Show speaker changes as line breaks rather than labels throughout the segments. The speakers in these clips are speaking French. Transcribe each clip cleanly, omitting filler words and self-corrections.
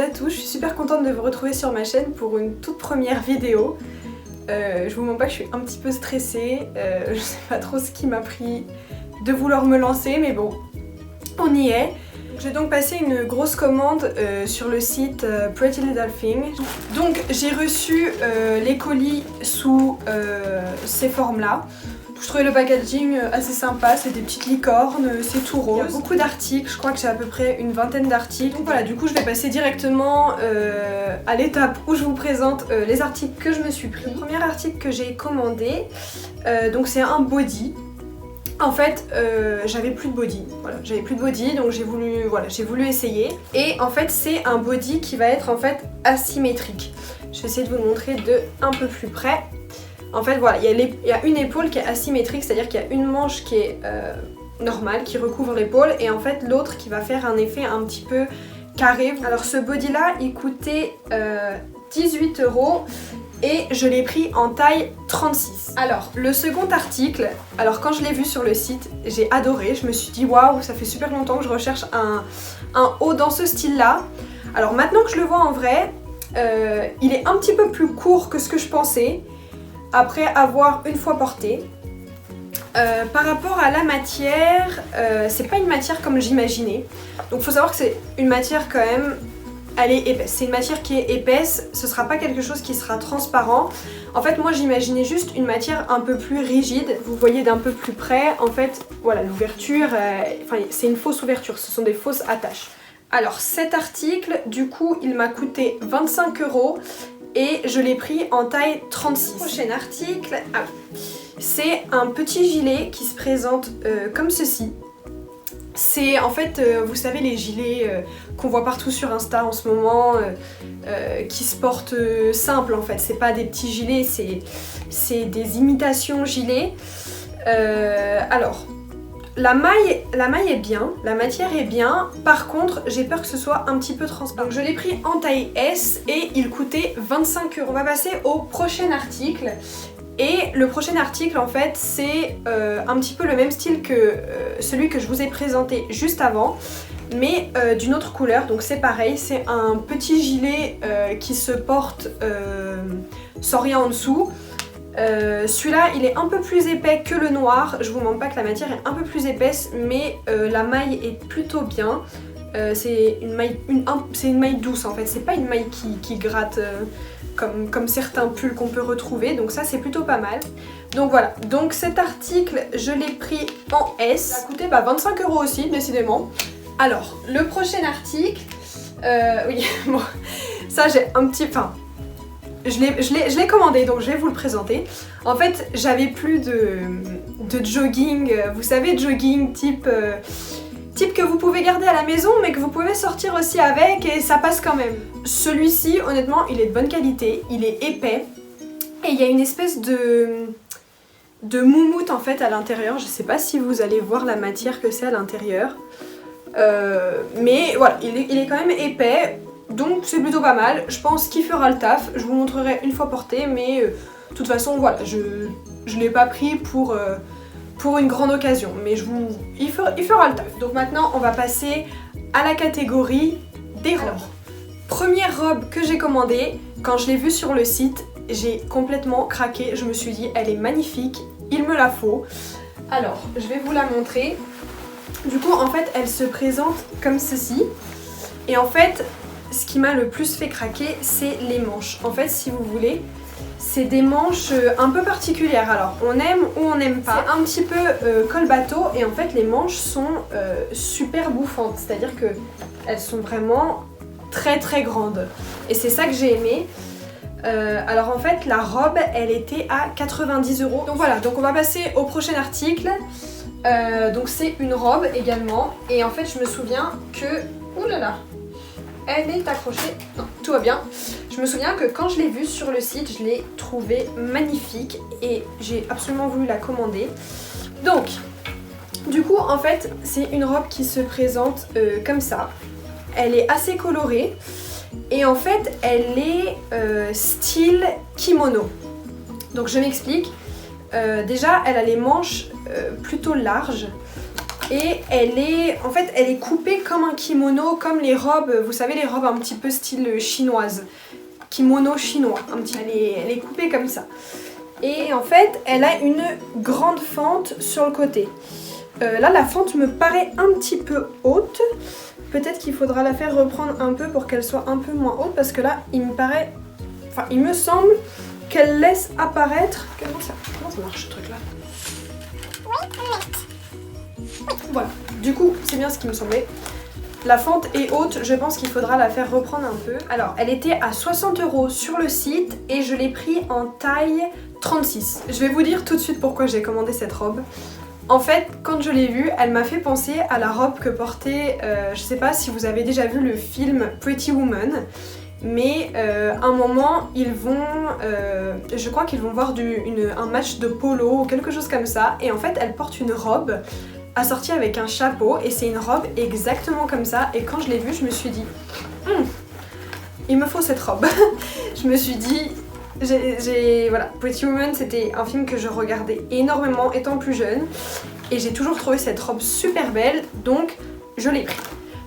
à tous, je suis super contente de vous retrouver sur ma chaîne pour une toute première vidéo. Je vous mens pas que je suis un petit peu stressée, je sais pas trop ce qui m'a pris de vouloir me lancer, mais bon, on y est. J'ai donc passé une grosse commande sur le site Pretty Little Thing. Donc j'ai reçu les colis sous ces formes-là. Je trouvais le packaging assez sympa, c'est des petites licornes, c'est tout rose. Il y a beaucoup d'articles, je crois que j'ai à peu près une vingtaine d'articles. Donc voilà, du coup je vais passer directement à l'étape où je vous présente les articles que je me suis pris. Le premier article que j'ai commandé, donc c'est un body. En fait, j'avais plus de body, voilà, j'avais plus de body, donc j'ai voulu essayer. Et en fait, c'est un body qui va être en fait asymétrique. Je vais essayer de vous le montrer de un peu plus près. En fait, voilà, il y a une épaule qui est asymétrique, c'est-à-dire qu'il y a une manche qui est normale, qui recouvre l'épaule, et en fait l'autre qui va faire un effet un petit peu carré. Alors ce body-là, il coûtait 18 € et je l'ai pris en taille 36. Alors, le second article, alors quand je l'ai vu sur le site, j'ai adoré, je me suis dit waouh, ça fait super longtemps que je recherche un haut dans ce style-là. Alors maintenant que je le vois en vrai, il est un petit peu plus court que ce que je pensais. Après avoir une fois porté. Par rapport à la matière, c'est pas une matière comme j'imaginais. Donc faut savoir que c'est une matière quand même, elle est épaisse. C'est une matière qui est épaisse, ce sera pas quelque chose qui sera transparent. En fait moi j'imaginais juste une matière un peu plus rigide. Vous voyez d'un peu plus près, en fait voilà l'ouverture, c'est une fausse ouverture, ce sont des fausses attaches. Alors cet article du coup il m'a coûté 25 €. Et je l'ai pris en taille 36. Prochain article, c'est un petit gilet qui se présente comme ceci. C'est en fait, vous savez les gilets qu'on voit partout sur Insta en ce moment, qui se portent simples en fait. C'est pas des petits gilets, c'est des imitations gilets. Alors, la maille est bien, la matière est bien, par contre j'ai peur que ce soit un petit peu transparent. Donc je l'ai pris en taille S et il coûtait 25 €. On va passer au prochain article. Et le prochain article en fait c'est un petit peu le même style que celui que je vous ai présenté juste avant, mais d'une autre couleur. Donc c'est pareil, c'est un petit gilet qui se porte sans rien en dessous. Celui-là il est un peu plus épais que le noir, je vous mens pas que la matière est un peu plus épaisse, mais la maille est plutôt bien. C'est une maille douce en fait, c'est pas une maille qui gratte comme certains pulls qu'on peut retrouver, donc ça c'est plutôt pas mal. Donc voilà, donc cet article je l'ai pris en S, ça a coûté 25 € aussi décidément. Alors le prochain article, oui bon ça j'ai un petit... Je l'ai commandé, donc je vais vous le présenter. En fait, j'avais plus de jogging, vous savez, jogging type que vous pouvez garder à la maison, mais que vous pouvez sortir aussi avec et ça passe quand même. Celui-ci, honnêtement, il est de bonne qualité, il est épais et il y a une espèce de moumoute en fait à l'intérieur. Je sais pas si vous allez voir la matière que c'est à l'intérieur, mais voilà, il est quand même épais. Donc c'est plutôt pas mal, je pense qu'il fera le taf, je vous montrerai une fois porté, mais de toute façon voilà, je l'ai pas pris pour une grande occasion, mais il fera le taf. Donc maintenant on va passer à la catégorie des robes. Alors, première robe que j'ai commandée, quand je l'ai vue sur le site, j'ai complètement craqué, je me suis dit elle est magnifique, il me la faut. Alors je vais vous la montrer. Du coup en fait elle se présente comme ceci, et en fait ce qui m'a le plus fait craquer, c'est les manches. En fait, si vous voulez, c'est des manches un peu particulières. Alors, on aime ou on n'aime pas. C'est un petit peu col bateau et en fait, les manches sont super bouffantes. C'est-à-dire que elles sont vraiment très très grandes. Et c'est ça que j'ai aimé. Alors en fait, la robe, elle était à 90 €. Donc voilà, donc on va passer au prochain article. Donc c'est une robe également. Et en fait, je me souviens que... Ouh là là, elle est accrochée, non, tout va bien. Je me souviens que quand je l'ai vue sur le site, je l'ai trouvée magnifique et j'ai absolument voulu la commander. Donc, du coup, en fait, c'est une robe qui se présente comme ça. Elle est assez colorée et en fait, elle est style kimono. Donc, je m'explique. Déjà, elle a les manches plutôt larges. Et elle est coupée comme un kimono, comme les robes, vous savez les robes un petit peu style chinoise. Kimono chinois, elle est coupée comme ça. Et en fait, elle a une grande fente sur le côté. Là, la fente me paraît un petit peu haute. Peut-être qu'il faudra la faire reprendre un peu pour qu'elle soit un peu moins haute, parce que là, il me semble qu'elle laisse apparaître... Comment ça marche ce truc là? Voilà, du coup, c'est bien ce qui me semblait. La fente est haute, je pense qu'il faudra la faire reprendre un peu. Alors, elle était à 60 € sur le site et je l'ai pris en taille 36. Je vais vous dire tout de suite pourquoi j'ai commandé cette robe. En fait, quand je l'ai vue, elle m'a fait penser à la robe que portait, je sais pas si vous avez déjà vu le film Pretty Woman, mais un moment, je crois qu'ils vont voir un match de polo ou quelque chose comme ça, et en fait, elle porte une robe assortie avec un chapeau, et c'est une robe exactement comme ça, et quand je l'ai vue, je me suis dit, il me faut cette robe. Je me suis dit, voilà, Pretty Woman, c'était un film que je regardais énormément étant plus jeune, et j'ai toujours trouvé cette robe super belle, donc je l'ai pris.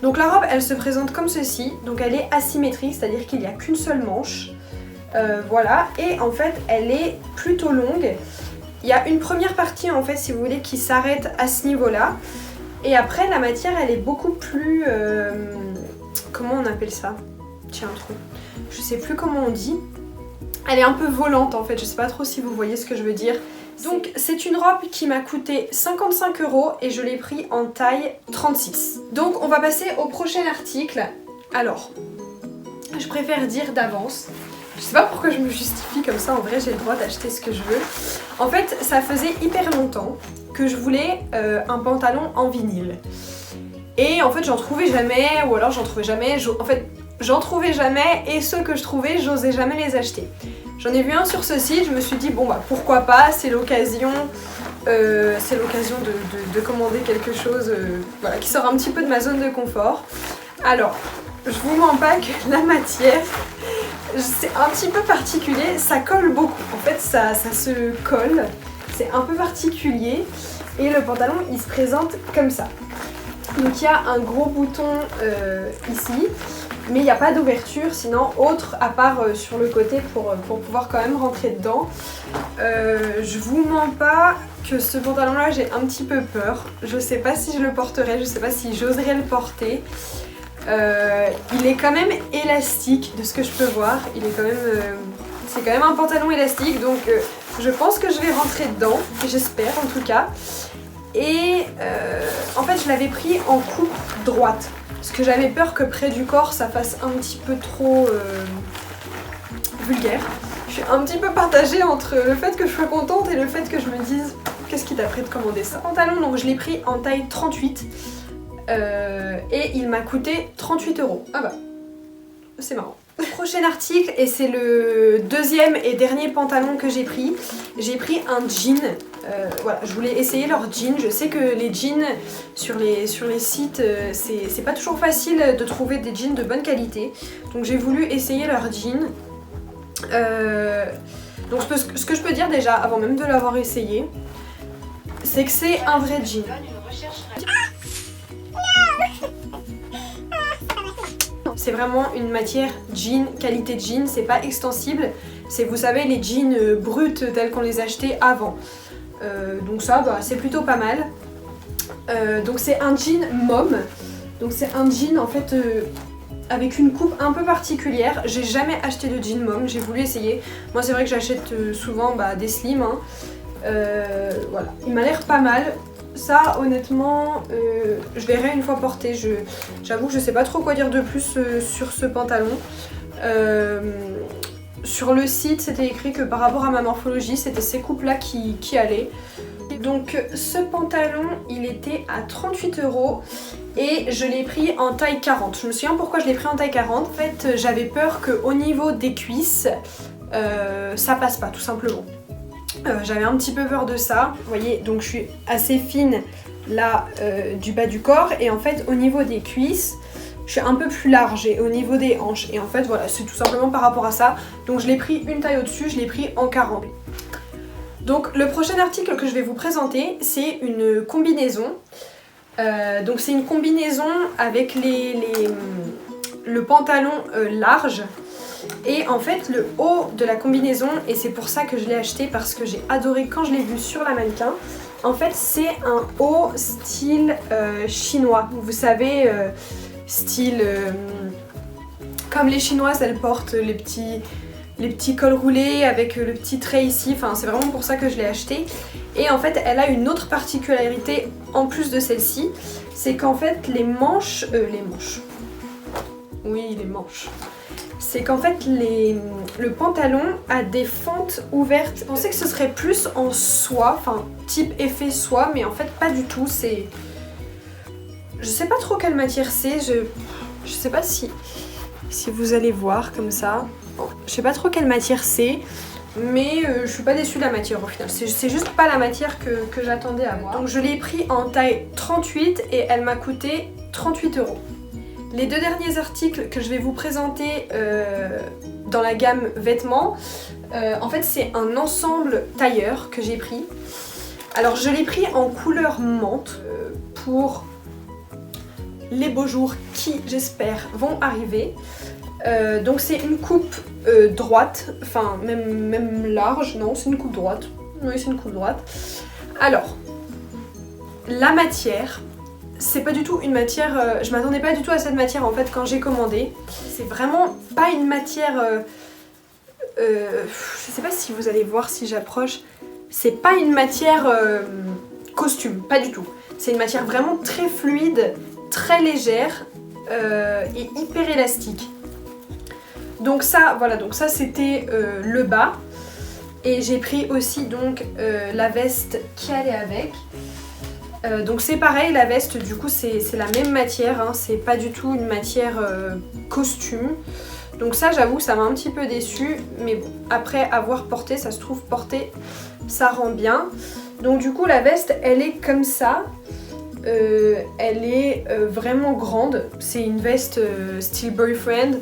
Donc la robe, elle se présente comme ceci, donc elle est asymétrique, c'est-à-dire qu'il n'y a qu'une seule manche, voilà, et en fait elle est plutôt longue. Il y a une première partie en fait, si vous voulez, qui s'arrête à ce niveau-là, et après la matière elle est beaucoup plus, comment on appelle ça? Tiens, un trou, je sais plus comment on dit. Elle est un peu volante en fait, je sais pas trop si vous voyez ce que je veux dire. Donc c'est une robe qui m'a coûté 55 € et je l'ai pris en taille 36. Donc on va passer au prochain article. Alors, je préfère dire d'avance. Je sais pas pourquoi je me justifie comme ça, en vrai j'ai le droit d'acheter ce que je veux. En fait, ça faisait hyper longtemps que je voulais un pantalon en vinyle. Et en fait j'en trouvais jamais, ou alors j'en trouvais jamais, j'en trouvais jamais, et ceux que je trouvais, j'osais jamais les acheter. J'en ai vu un sur ce site, je me suis dit bon bah pourquoi pas, c'est l'occasion de commander quelque chose voilà, qui sort un petit peu de ma zone de confort. Alors, je vous mens pas que la matière, c'est un petit peu particulier, ça colle beaucoup. En fait ça se colle, c'est un peu particulier, et le pantalon il se présente comme ça. Donc il y a un gros bouton ici, mais il n'y a pas d'ouverture sinon autre à part sur le côté pour pouvoir quand même rentrer dedans. Je vous mens pas que ce pantalon là j'ai un petit peu peur, je sais pas si je le porterai, je sais pas si j'oserais le porter. Il est quand même élastique de ce que je peux voir, il est quand même, c'est quand même un pantalon élastique, donc je pense que je vais rentrer dedans, j'espère en tout cas. Et en fait je l'avais pris en coupe droite parce que j'avais peur que près du corps ça fasse un petit peu trop vulgaire. Je suis un petit peu partagée entre le fait que je sois contente et le fait que je me dise qu'est-ce qui t'a pris de commander ça. Pantalon, donc je l'ai pris en taille 38 et il m'a coûté 38 €. Ah bah c'est marrant. Prochain article, et c'est le deuxième et dernier pantalon que j'ai pris. J'ai pris un jean. Voilà, je voulais essayer leur jean. Je sais que les jeans sur les sites, c'est pas toujours facile de trouver des jeans de bonne qualité. Donc j'ai voulu essayer leur jean. Donc ce que je peux dire déjà, avant même de l'avoir essayé, c'est que c'est un vrai jean. C'est vraiment une matière jean, qualité jean, c'est pas extensible. C'est, vous savez, les jeans bruts tels qu'on les achetait avant. Donc ça, bah, c'est plutôt pas mal. Donc c'est un jean mom. Donc c'est un jean en fait avec une coupe un peu particulière. J'ai jamais acheté de jean mom, j'ai voulu essayer. Moi c'est vrai que j'achète souvent des slims. Hein. Voilà, il m'a l'air pas mal. Ça honnêtement je verrai une fois porté. J'avoue que je sais pas trop quoi dire de plus sur ce pantalon. Sur le site c'était écrit que par rapport à ma morphologie c'était ces coupes là qui allaient. Donc ce pantalon il était à 38 € et je l'ai pris en taille 40. Je me souviens pourquoi je l'ai pris en taille 40. En fait j'avais peur qu'au niveau des cuisses ça passe pas tout simplement. J'avais un petit peu peur de ça. Vous voyez, donc je suis assez fine là du bas du corps, et en fait au niveau des cuisses je suis un peu plus large, et au niveau des hanches, et en fait voilà, c'est tout simplement par rapport à ça. Donc je l'ai pris une taille au-dessus, je l'ai pris en 40. Donc le prochain article que je vais vous présenter, c'est une combinaison. Donc c'est une combinaison avec le pantalon large. Et en fait le haut de la combinaison, et c'est pour ça que je l'ai acheté parce que j'ai adoré quand je l'ai vu sur la mannequin. En fait c'est un haut style chinois, vous savez, style comme les chinoises elles portent les petits cols roulés avec le petit trait ici, enfin c'est vraiment pour ça que je l'ai acheté. Et en fait elle a une autre particularité en plus de celle-ci, c'est qu'en fait les manches, c'est qu'en fait le pantalon a des fentes ouvertes. Je pensais que ce serait plus en soie, enfin type effet soie, mais en fait pas du tout. C'est, je sais pas trop quelle matière c'est, je sais pas si vous allez voir comme ça. Bon, je sais pas trop quelle matière c'est, mais je suis pas déçue de la matière au final. C'est juste pas la matière que j'attendais à voir. Donc je l'ai pris en taille 38 et elle m'a coûté 38 €. Les deux derniers articles que je vais vous présenter dans la gamme vêtements, en fait c'est un ensemble tailleur que j'ai pris. Alors je l'ai pris en couleur menthe pour les beaux jours qui j'espère vont arriver. Donc c'est une coupe droite, enfin même large, non c'est une coupe droite, oui c'est une coupe droite. Alors la matière, c'est pas du tout une matière, je m'attendais pas du tout à cette matière en fait quand j'ai commandé. C'est vraiment pas une matière, je sais pas si vous allez voir si j'approche, c'est pas une matière costume, pas du tout. C'est une matière vraiment très fluide, très légère et hyper élastique. Donc ça, voilà, donc ça c'était le bas. Et j'ai pris aussi donc la veste qui allait avec. Donc c'est pareil, la veste du coup c'est la même matière, hein, c'est pas du tout une matière costume. Donc ça j'avoue ça m'a un petit peu déçue, mais bon, après avoir porté, ça se trouve porté ça rend bien. Donc du coup la veste elle est comme ça, elle est vraiment grande, c'est une veste style boyfriend,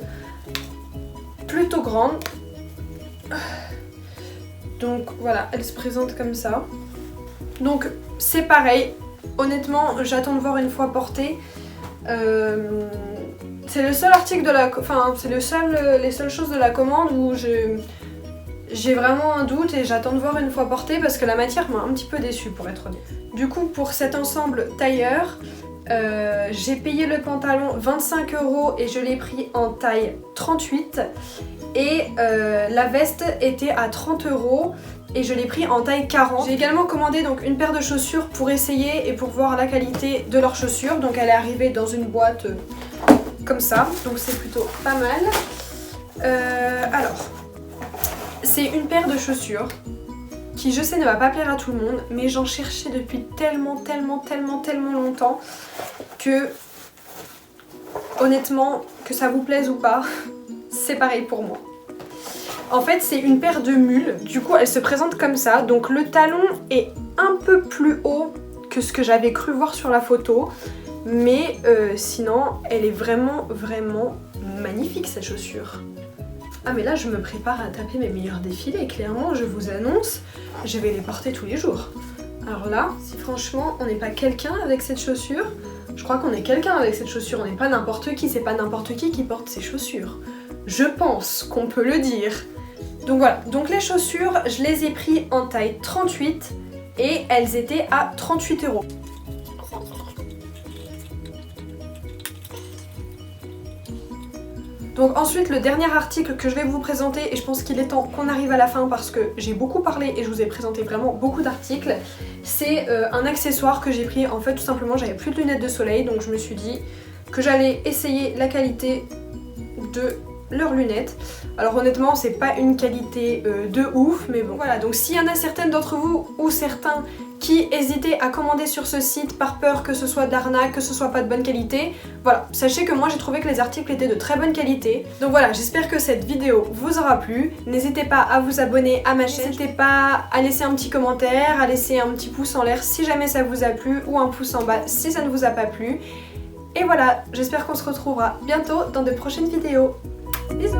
plutôt grande. Donc voilà, elle se présente comme ça. Donc c'est pareil, honnêtement j'attends de voir une fois portée. C'est le seul article de la... Enfin c'est les seules choses de la commande où j'ai vraiment un doute et j'attends de voir une fois portée parce que la matière m'a un petit peu déçue pour être honnête. Du coup pour cet ensemble tailleur, j'ai payé le pantalon 25 € et je l'ai pris en taille 38. Et la veste était à 30 € et je l'ai pris en taille 40. J'ai également commandé donc une paire de chaussures pour essayer et pour voir la qualité de leurs chaussures. Donc elle est arrivée dans une boîte comme ça, donc c'est plutôt pas mal. Alors, c'est une paire de chaussures qui je sais ne va pas plaire à tout le monde, mais j'en cherchais depuis tellement longtemps que honnêtement, que ça vous plaise ou pas, c'est pareil pour moi. En fait c'est une paire de mules, du coup elle se présente comme ça, donc le talon est un peu plus haut que ce que j'avais cru voir sur la photo, mais sinon elle est vraiment magnifique cette chaussure. Ah mais là je me prépare à taper mes meilleurs défilés, clairement je vous annonce, je vais les porter tous les jours. Alors là, si franchement on n'est pas quelqu'un avec cette chaussure, je crois qu'on est quelqu'un avec cette chaussure, on n'est pas n'importe qui, c'est pas n'importe qui porte ces chaussures. Je pense qu'on peut le dire. Donc voilà, donc les chaussures, je les ai pris en taille 38 et elles étaient à 38 €. Donc ensuite le dernier article que je vais vous présenter, et je pense qu'il est temps qu'on arrive à la fin parce que j'ai beaucoup parlé et je vous ai présenté vraiment beaucoup d'articles, c'est un accessoire que j'ai pris. En fait tout simplement j'avais plus de lunettes de soleil, donc je me suis dit que j'allais essayer la qualité de leurs lunettes. Alors honnêtement c'est pas une qualité de ouf, mais bon voilà. Donc s'il y en a certaines d'entre vous ou certains qui hésitaient à commander sur ce site par peur que ce soit d'arnaque, que ce soit pas de bonne qualité, voilà, sachez que moi j'ai trouvé que les articles étaient de très bonne qualité. Donc voilà, j'espère que cette vidéo vous aura plu. N'hésitez pas à vous abonner à ma chaîne, n'hésitez pas à laisser un petit commentaire, à laisser un petit pouce en l'air si jamais ça vous a plu, ou un pouce en bas si ça ne vous a pas plu. Et voilà, j'espère qu'on se retrouvera bientôt dans de prochaines vidéos. Bisous!